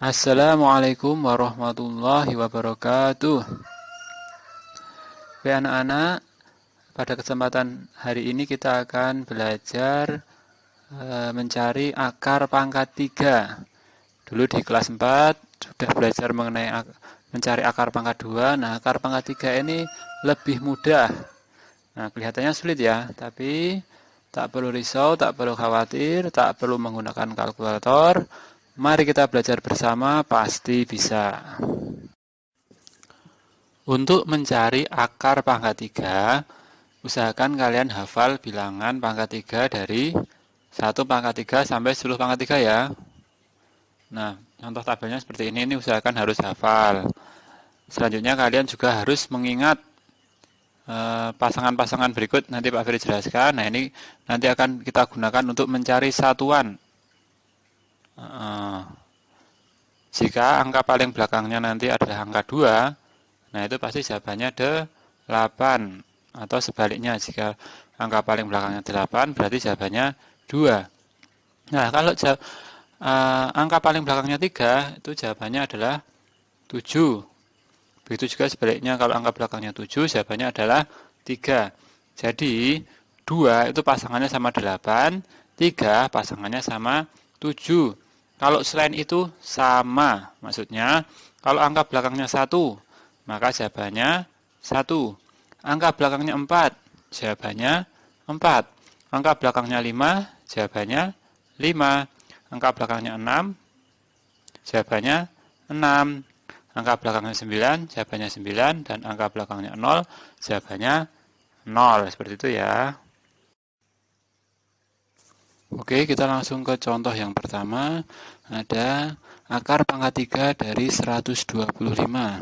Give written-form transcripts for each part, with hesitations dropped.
Assalamualaikum warahmatullahi wabarakatuh. Baik anak-anak, pada kesempatan hari ini kita akan belajar mencari akar pangkat 3. Dulu di kelas 4 sudah belajar mengenai mencari akar pangkat 2. Nah, akar pangkat 3 ini lebih mudah. Nah, kelihatannya sulit ya, tapi tak perlu risau, tak perlu khawatir, tak perlu menggunakan kalkulator. Mari kita belajar bersama, pasti bisa. Untuk mencari akar pangkat 3, usahakan kalian hafal bilangan pangkat 3 dari 1 pangkat 3 sampai 10 pangkat 3 ya. Nah, contoh tabelnya seperti ini usahakan harus hafal. Selanjutnya kalian juga harus mengingat pasangan-pasangan berikut, nanti Pak Ferry jelaskan. Nah, ini nanti akan kita gunakan untuk mencari satuan. Jika angka paling belakangnya nanti adalah angka 2, nah itu pasti jawabannya 8. Atau sebaliknya, jika angka paling belakangnya 8, berarti jawabannya 2. Nah, kalau angka paling belakangnya 3, itu jawabannya adalah 7. Begitu juga sebaliknya, kalau angka belakangnya 7, jawabannya adalah 3. Jadi, 2 itu pasangannya sama 8, 3 pasangannya sama 7. Kalau selain itu sama, maksudnya kalau angka belakangnya 1, maka jawabannya 1. Angka belakangnya 4, jawabannya 4. Angka belakangnya 5, jawabannya 5. Angka belakangnya 6, jawabannya 6. Angka belakangnya 9, jawabannya 9. Dan angka belakangnya 0, jawabannya 0. Seperti itu ya. Oke, kita langsung ke contoh yang pertama. Ada akar pangkat 3 dari 125.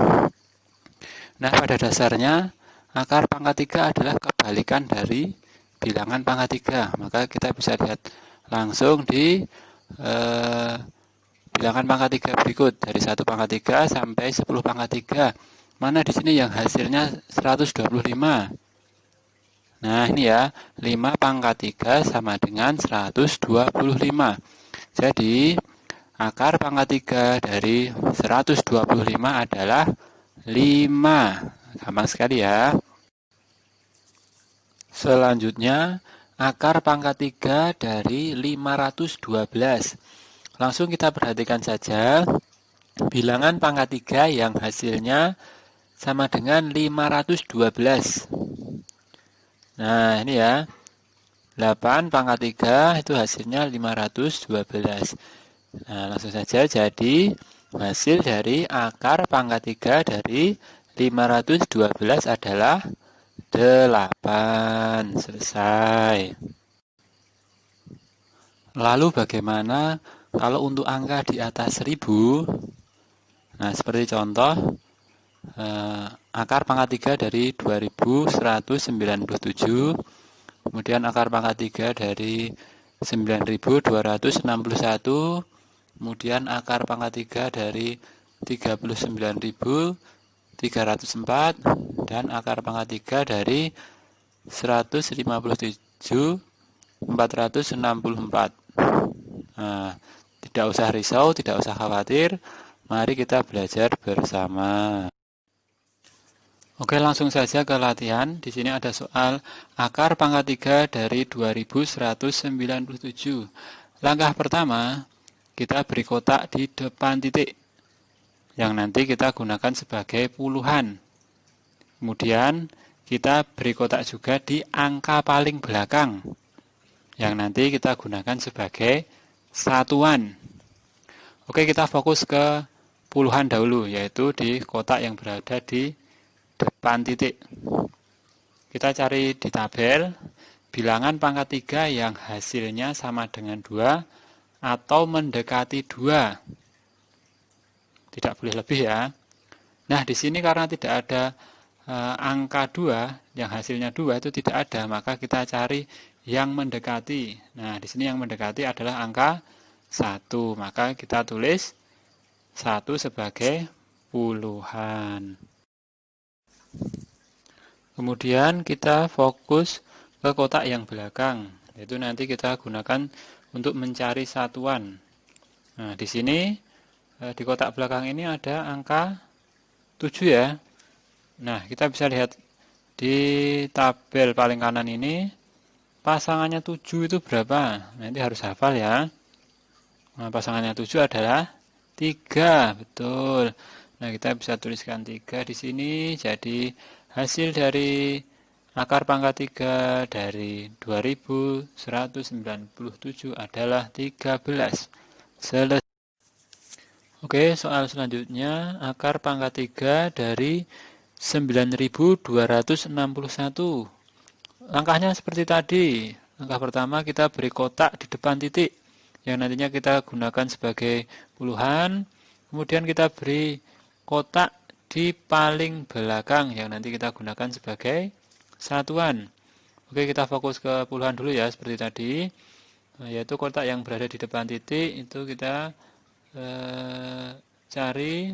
Nah, pada dasarnya akar pangkat 3 adalah kebalikan dari bilangan pangkat 3. Maka kita bisa lihat langsung di bilangan pangkat 3 berikut, dari 1 pangkat 3 sampai 10 pangkat 3. Mana di sini yang hasilnya 125? Nah, ini ya, 5 pangkat 3 sama dengan 125. Jadi, akar pangkat 3 dari 125 adalah 5. Gampang sekali ya. Selanjutnya, akar pangkat 3 dari 512. Langsung kita perhatikan saja bilangan pangkat 3 yang hasilnya sama dengan 512. Nah, ini ya. 8 pangkat 3 itu hasilnya 512. Nah, langsung saja jadi hasil dari akar pangkat 3 dari 512 adalah 8. Selesai. Lalu bagaimana kalau untuk angka di atas 1000? Nah, seperti contoh akar pangkat 3 dari 2197, kemudian akar pangkat 3 dari 9261, kemudian akar pangkat 3 dari 39.304, dan akar pangkat 3 dari 157.464. Nah, tidak usah risau, tidak usah khawatir. Mari kita belajar bersama. Oke, langsung saja ke latihan. Di sini ada soal akar pangkat 3 dari 2197. Langkah pertama, kita beri kotak di depan titik yang nanti kita gunakan sebagai puluhan. Kemudian kita beri kotak juga di angka paling belakang yang nanti kita gunakan sebagai satuan. Oke, kita fokus ke puluhan dahulu, yaitu di kotak yang berada di depan titik. Kita cari di tabel bilangan pangkat 3 yang hasilnya sama dengan 2 atau mendekati 2. Tidak boleh lebih ya. Nah, di sini karena tidak ada angka 2 yang hasilnya 2 itu tidak ada, maka kita cari yang mendekati. Nah, di sini yang mendekati adalah angka 1, maka kita tulis 1 sebagai puluhan. Kemudian kita fokus ke kotak yang belakang, yaitu nanti kita gunakan untuk mencari satuan. Nah, di sini di kotak belakang ini ada angka 7 ya. Nah, kita bisa lihat di tabel paling kanan ini, pasangannya 7 itu berapa? Nanti harus hafal ya. Nah, pasangannya 7 adalah 3, betul. Nah, kita bisa tuliskan 3 di sini. Jadi, hasil dari akar pangkat 3 dari 2197 adalah 13. Selesai. Oke, soal selanjutnya, akar pangkat 3 dari 9261. Langkahnya seperti tadi. Langkah pertama kita beri kotak di depan titik yang nantinya kita gunakan sebagai puluhan. Kemudian kita beri kotak di paling belakang yang nanti kita gunakan sebagai satuan. Oke, kita fokus ke puluhan dulu ya, seperti tadi. Yaitu kotak yang berada di depan titik, itu kita cari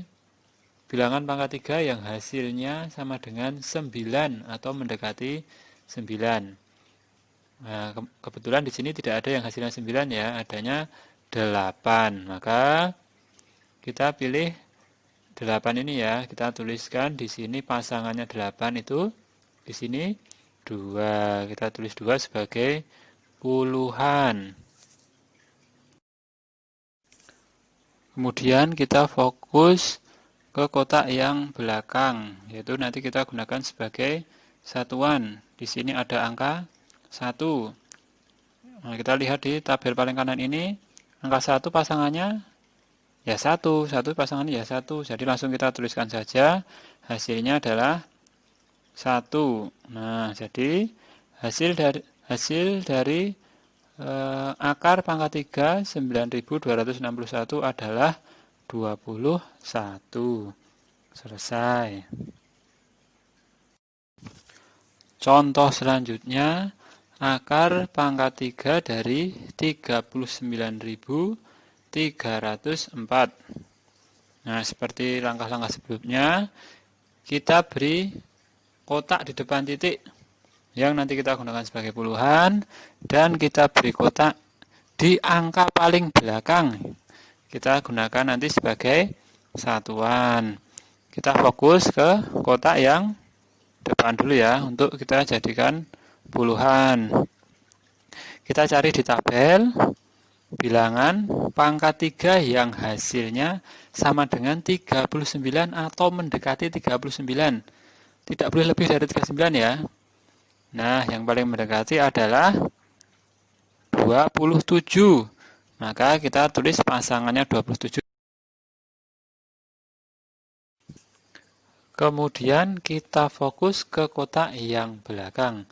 bilangan pangkat 3 yang hasilnya sama dengan 9 atau mendekati 9. Nah, kebetulan di sini tidak ada yang hasilnya 9 ya, adanya 8. Maka kita pilih 8 ini ya, kita tuliskan di sini pasangannya 8 itu di sini 2. Kita tulis 2 sebagai puluhan. Kemudian kita fokus ke kotak yang belakang, yaitu nanti kita gunakan sebagai satuan. Di sini ada angka 1. Nah, kita lihat di tabel paling kanan ini, angka 1 pasangannya ya 1, 1 pasangannya ya 1. Jadi langsung kita tuliskan saja, hasilnya adalah 1. Nah, jadi hasil dari akar pangkat 3 9261 adalah 21. Selesai. Contoh selanjutnya, akar pangkat 3 dari 39.304. Nah, seperti langkah-langkah sebelumnya, kita beri kotak di depan titik yang nanti kita gunakan sebagai puluhan, dan kita beri kotak di angka paling belakang. Kita gunakan nanti sebagai satuan. Kita fokus ke kotak yang depan dulu ya, untuk kita jadikan puluhan. Kita cari di tabel bilangan pangkat 3 yang hasilnya sama dengan 39 atau mendekati 39. Tidak boleh lebih dari 39 ya. Nah, yang paling mendekati adalah 27. Maka kita tulis pasangannya 27. Kemudian kita fokus ke kotak yang belakang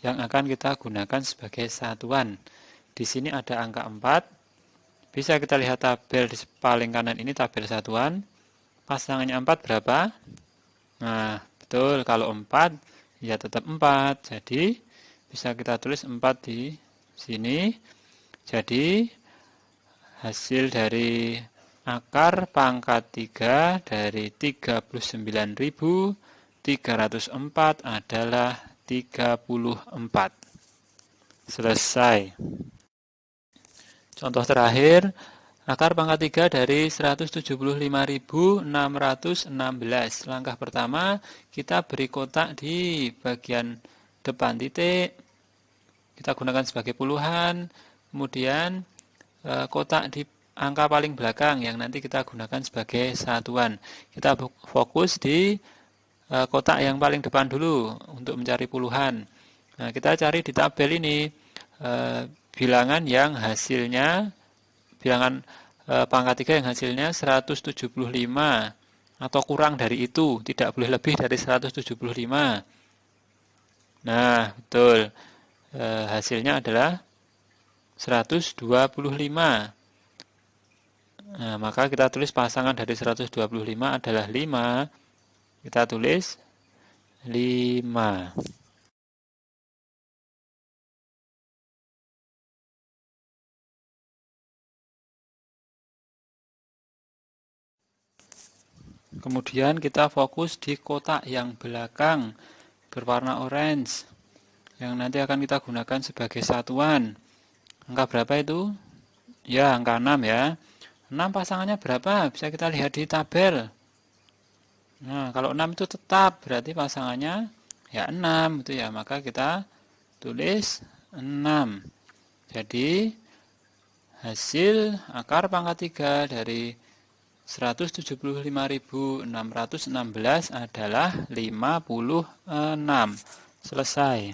yang akan kita gunakan sebagai satuan. Di sini ada angka 4. Bisa kita lihat tabel di paling kanan ini, tabel satuan. Pasangannya 4 berapa? Nah, betul, kalau 4 ya tetap 4. Jadi bisa kita tulis 4 di sini. Jadi hasil dari akar pangkat 3 dari 39.304 adalah 34. Selesai. Contoh terakhir, akar pangkat 3 dari 175.616. Langkah pertama, kita beri kotak di bagian depan titik. Kita gunakan sebagai puluhan. Kemudian kotak di angka paling belakang yang nanti kita gunakan sebagai satuan. Kita fokus di kotak yang paling depan dulu untuk mencari puluhan. Nah, kita cari di tabel ini bilangan yang hasilnya, bilangan pangkat 3 yang hasilnya 175 atau kurang dari itu, tidak boleh lebih dari 175. Nah, betul. Hasilnya adalah 125. Nah, maka kita tulis pasangan dari 125 adalah 5. Kita tulis 5. Kemudian kita fokus di kotak yang belakang berwarna orange yang nanti akan kita gunakan sebagai satuan. Angka berapa itu? Ya, angka 6 ya. 6 pasangannya berapa? Bisa kita lihat di tabel. Nah, kalau 6 itu tetap, berarti pasangannya ya 6 gitu ya. Maka kita tulis 6. Jadi hasil akar pangkat 3 dari 175.616 adalah 56. Selesai.